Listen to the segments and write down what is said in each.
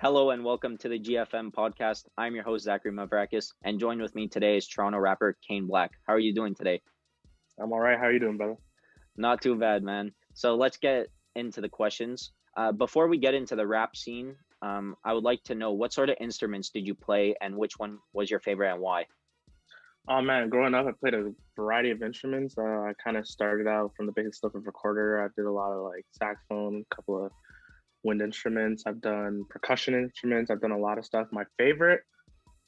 Hello and welcome to the GFM podcast. I'm your host, Zachary Mavrakis, and joined with me today is Toronto rapper Kane Black. How are you doing today? I'm all right. How are you doing, brother? Not too bad, man. So let's get into the questions. Before we get into the rap scene, I would like to know what sort of instruments did you play and which one was your favorite and why? Oh man, growing up, I played a variety of instruments. I kind of started out from the basic stuff of recorder. I did a lot of like saxophone, a couple of wind instruments. I've done percussion instruments. I've done a lot of stuff. My favorite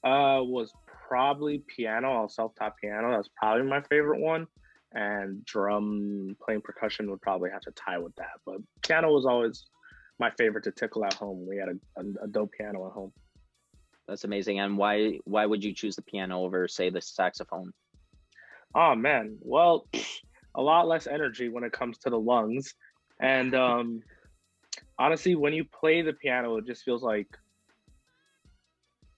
was probably piano. I'll self-taught piano. That's probably my favorite one. And drum, playing percussion would probably have to tie with that. But piano was always my favorite to tickle at home. We had a dope piano at home. That's amazing. And why would you choose the piano over, say, the saxophone? Oh man, well, a lot less energy when it comes to the lungs, and honestly, when you play the piano, it just feels like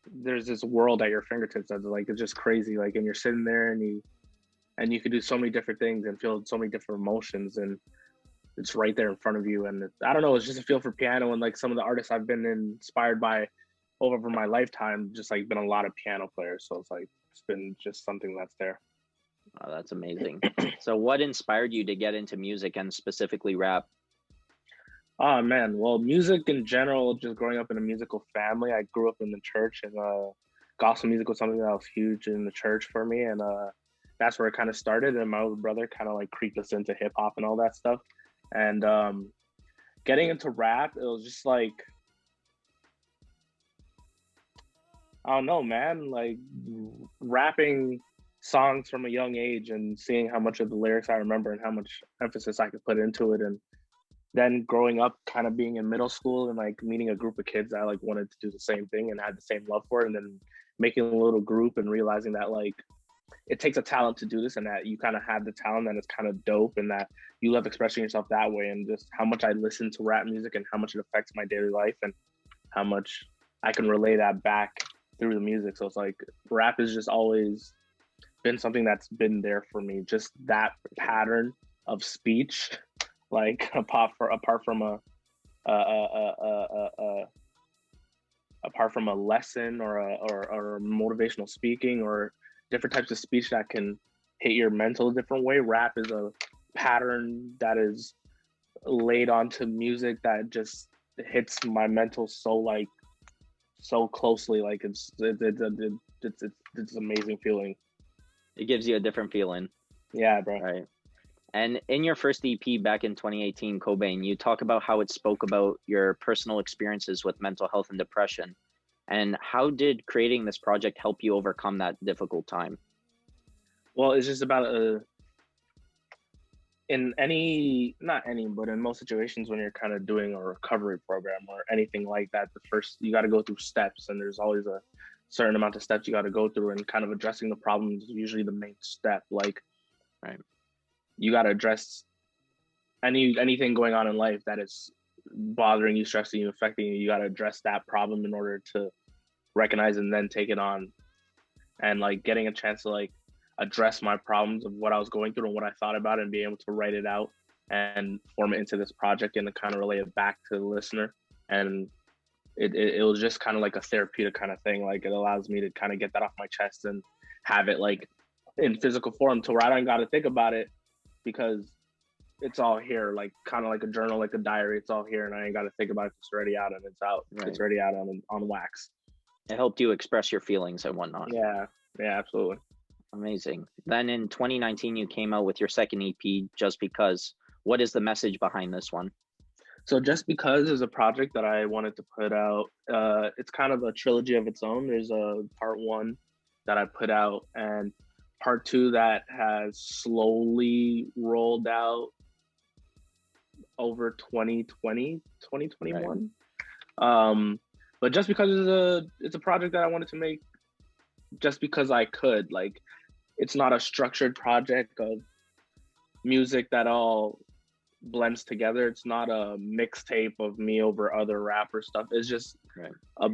there's this world at your fingertips that's like it's just crazy. Like, and you're sitting there and you can do so many different things and feel so many different emotions, and it's right there in front of you. And I don't know, it's just a feel for piano, and like some of the artists I've been inspired by over my lifetime, just like been a lot of piano players. So it's like it's been just something that's there. Oh, that's amazing. So what inspired you to get into music and specifically rap? Oh man, well, music in general, just growing up in a musical family, I grew up in the church, and gospel music was something that was huge in the church for me, and that's where it kind of started. And my older brother kind of like creeped us into hip hop and all that stuff, and getting into rap, it was just like I don't know, man, like rapping songs from a young age and seeing how much of the lyrics I remember and how much emphasis I could put into it, and then growing up kind of being in middle school and like meeting a group of kids that like wanted to do the same thing and had the same love for it, and then making a little group and realizing that like it takes a talent to do this, and that you kind of have the talent and it's kind of dope, and that you love expressing yourself that way, and just how much I listen to rap music and how much it affects my daily life and how much I can relay that back through the music. So it's like rap has just always been something that's been there for me, just that pattern of speech, like apart from a apart from a lesson or motivational speaking or different types of speech that can hit your mental a different way. Rap is a pattern that is laid onto music that just hits my mental so closely. Like it's amazing feeling. It gives you a different feeling, Yeah, bro. right? And in your first EP back in 2018, Cobain, you talk about how it spoke about your personal experiences with mental health and depression. And how did creating this project help you overcome that difficult time? Well, it's just about in any not any but in most situations when you're kind of doing a recovery program or anything like that, the first you got to go through steps, and there's always a certain amount of steps you got to go through, and kind of addressing the problems is usually the main step. Like, Right. you got to address anything going on in life that is bothering you, stressing you, affecting you. You got to address that problem in order to recognize and then take it on. And like getting a chance to like address my problems of what I was going through and what I thought about it, and being able to write it out and form it into this project and to kind of relay it back to the listener. And it was just kind of like a therapeutic kind of thing. Like, it allows me to kind of get that off my chest and have it like in physical form to where I don't got to think about it, because it's all here, like kind of like a journal, like a diary. It's all here, and I ain't got to think about it. It's already out, and it's out. Right. It's already out on wax. It helped you express your feelings and whatnot. Yeah, absolutely. Amazing. Then in 2019, you came out with your second EP, Just Because. What is the message behind this one? So Just Because is a project that I wanted to put out. It's kind of a trilogy of its own. There's a part one that I put out, and part two that has slowly rolled out over 2020, 2021. Right. But Just Because it's a project that I wanted to make just because I could. Like, it's not a structured project of music that all blends together. It's not a mixtape of me over other rapper stuff. It's just a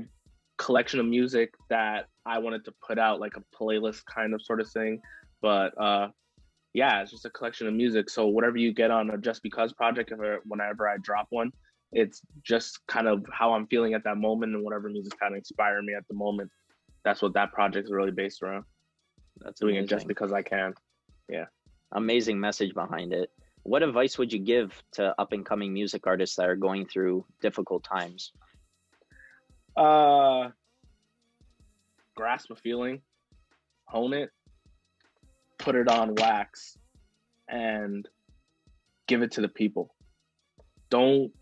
collection of music that I wanted to put out, like a playlist kind of sort of thing. But yeah, it's just a collection of music. So whatever you get on a Just Because project, whenever I drop one, It's just kind of how I'm feeling at that moment, and whatever music kind of inspired me at the moment. That's what that project is really based around. That's Doing amazing. it just because I can. Yeah. Amazing message behind it. What advice would you give to up and coming music artists that are going through difficult times? Grasp a feeling, hone it, put it on wax, and give it to the people. Don't.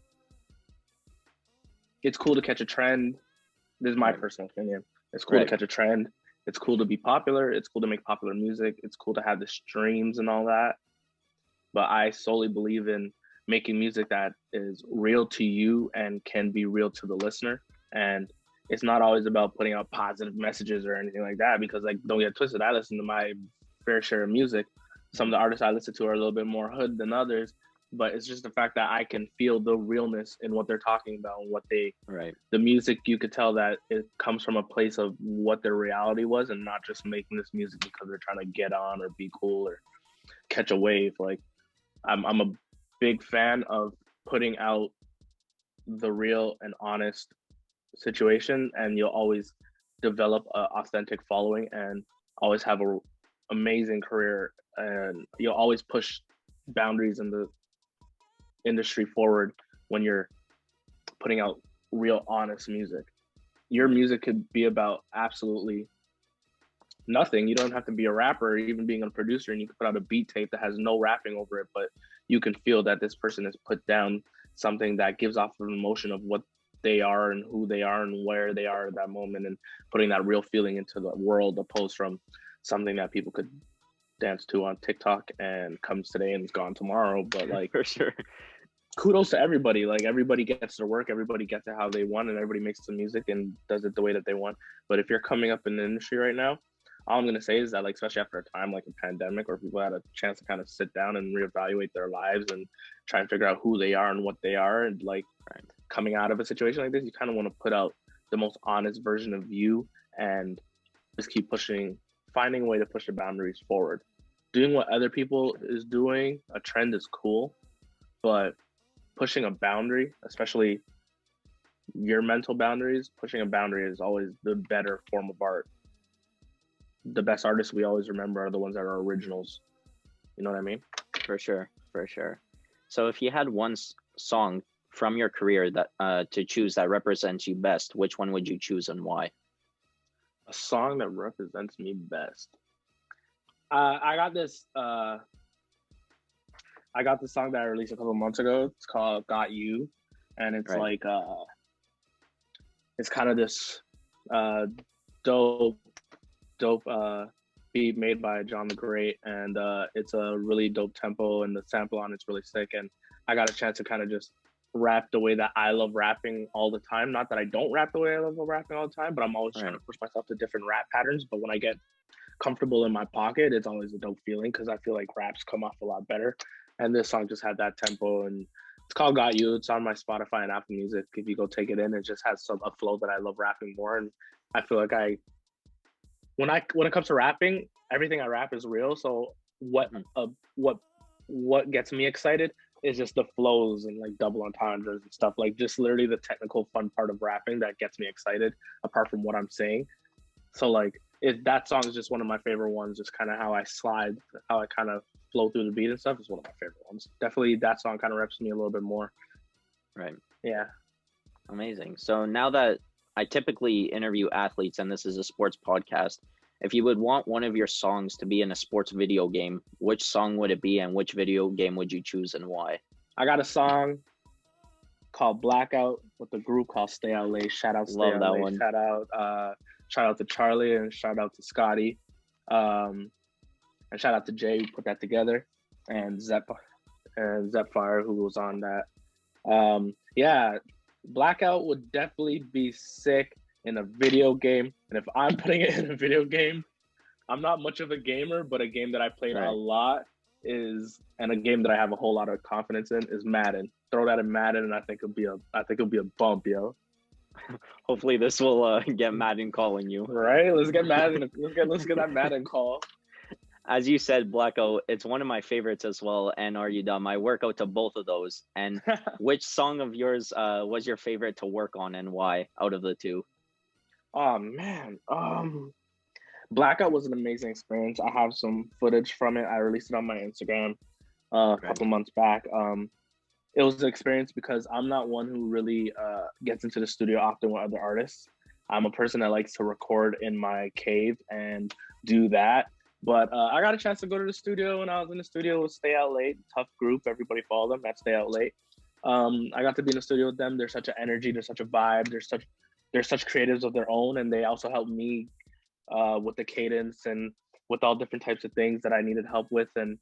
It's cool to catch a trend. This is my personal opinion. It's cool to catch a trend. It's cool to be popular. It's cool to make popular music. It's cool to have the streams and all that. But I solely believe in making music that is real to you and can be real to the listener. And it's not always about putting out positive messages or anything like that, because, like, don't get twisted, I listen to my fair share of music. Some of the artists I listen to are a little bit more hood than others, but it's just the fact that I can feel the realness in what they're talking about, and what they, the music, you could tell that it comes from a place of what their reality was, and not just making this music because they're trying to get on or be cool or catch a wave. Like, I'm a big fan of putting out the real and honest situation, and you'll always develop an authentic following and always have a amazing career, and you'll always push boundaries in the industry forward when you're putting out real honest music. Your music could be about absolutely nothing. You don't have to be a rapper or even being a producer, and you can put out a beat tape that has no rapping over it, but you can feel that this person has put down something that gives off an emotion of what they are and who they are and where they are at that moment, and putting that real feeling into the world, opposed from something that people could dance to on TikTok and comes today and is gone tomorrow. But, like, For sure, kudos to everybody. Like, everybody gets their work, everybody gets it how they want, and everybody makes the music and does it the way that they want. But if you're coming up in the industry right now, all I'm going to say is that, like, especially after a time like a pandemic, where people had a chance to kind of sit down and reevaluate their lives and try and figure out who they are and what they are, and, like, coming out of a situation like this, you kind of want to put out the most honest version of you and just keep pushing, finding a way to push the boundaries forward. Doing what other people is doing, a trend, is cool, but pushing a boundary, especially your mental boundaries, pushing a boundary is always the better form of art. The best artists we always remember are the ones that are originals. You know what I mean? For sure, for sure. So if you had one song from your career that to choose that represents you best, which one would you choose and why? A song that represents me best. I got this song that I released a couple of months ago. It's called Got You. And it's like it's kind of this dope beat made by John the Great, and it's a really dope tempo, and the sample on it's really sick. And I got a chance to kind of just rap the way that I love rapping all the time. Not that I don't rap the way I love rapping all the time, but I'm always trying to push myself to different rap patterns. But when I get comfortable in my pocket, it's always a dope feeling, because I feel like raps come off a lot better. And this song just had that tempo, and it's called Got You. It's on my Spotify and Apple Music. If you go take it in, it just has a flow that I love rapping more. And I feel like when it comes to rapping, everything I rap is real. So what gets me excited is just the flows and, like, double entendres and stuff, like, just literally the technical fun part of rapping that gets me excited, apart from what I'm saying. So, like, that song is just one of my favorite ones. Just kind of how I slide, how I kind of flow through the beat and stuff is one of my favorite ones. Definitely that song kind of reps me a little bit more. Right. Yeah. Amazing. So now that I typically interview athletes, and this is a sports podcast, if you would want one of your songs to be in a sports video game, which song would it be, and which video game would you choose and why? I got a song called Blackout with a group called Stay Out Late. Shout out Stay Love Out that Late. one. Shout out to Charlie, and shout out to Scotty. And shout out to Jay who put that together, and Zepfire who was on that. Yeah, Blackout would definitely be sick in a video game. And if I'm putting it in a video game, I'm not much of a gamer, but a game that I played a lot and a game that I have a whole lot of confidence in is Madden. Throw that in Madden, and I think it'll be a bump, yo. Hopefully this will get Madden calling you. Right? Let's get Madden. Let's get that Madden call. as you said, Blackout, it's one of my favorites as well. And Are You Dumb? I work out to both of those. And which song of yours was your favorite to work on, and why, out of the two? Oh man, Blackout was an amazing experience. I have some footage from it. I released it on my Instagram a Right. couple months back. It was an experience because I'm not one who really gets into the studio often with other artists. I'm a person that likes to record in my cave and do that. But I got a chance to go to the studio when I was in the studio with Stay Out Late, tough group. Everybody follow them at Stay Out Late. I got to be in the studio with them. There's such an energy. There's such a vibe. There's such creatives of their own, and they also helped me with the cadence and with all different types of things that I needed help with. And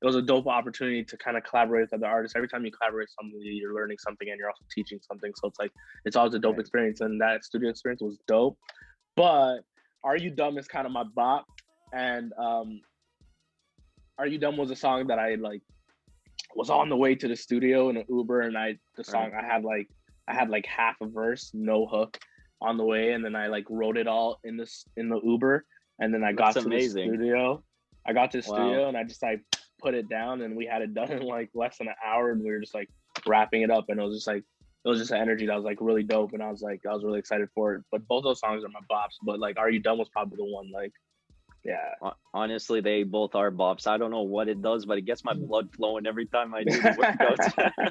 it was a dope opportunity to kind of collaborate with other artists. Every time you collaborate with somebody, you're learning something and you're also teaching something. So it's like, it's always a dope experience. And that studio experience was dope. But Are You Dumb is kind of my bop. And Are You Dumb was a song that I like was on the way to the studio in an Uber, and I had like half a verse, no hook on the way, and then I like wrote it all in the Uber, and then I got That's to the amazing. studio. I got to the Wow. studio and I just like put it down, and we had it done in like less than an hour, and we were just like wrapping it up, and it was just an energy that was like really dope, and I was really excited for it. But both those songs are my bops, but like Are You Done was probably the one, like, yeah. Honestly, they both are bops. I don't know what it does, but it gets my blood flowing every time I do the workouts.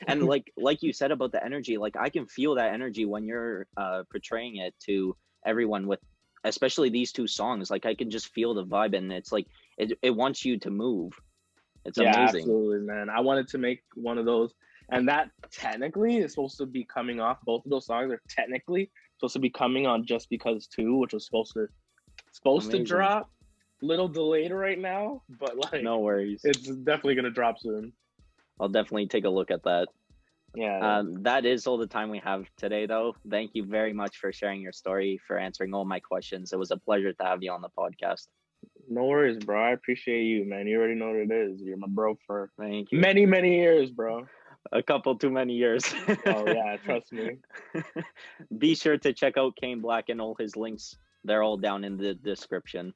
And like you said about the energy, like I can feel that energy when you're portraying it to everyone with, especially these two songs. Like I can just feel the vibe, and it's like it wants you to move. It's Yeah, amazing. absolutely, man. I wanted to make one of those, and that technically is supposed to be coming off. Both of those songs are technically supposed to be coming on Just Because 2, which was supposed to Amazing. drop. Little delayed right now, but like No worries. it's definitely gonna drop soon. I'll definitely take a look at that. Yeah. That is all the time we have today, though. Thank you very much for sharing your story, for answering all my questions. It was a pleasure to have you on the podcast. No worries, bro. I appreciate you, man. You already know what it is. You're my bro for Thank you. many, many years, bro. A couple too many years. Oh yeah, trust me. Be sure to check out Kane Black and all his links. They're all down in the description.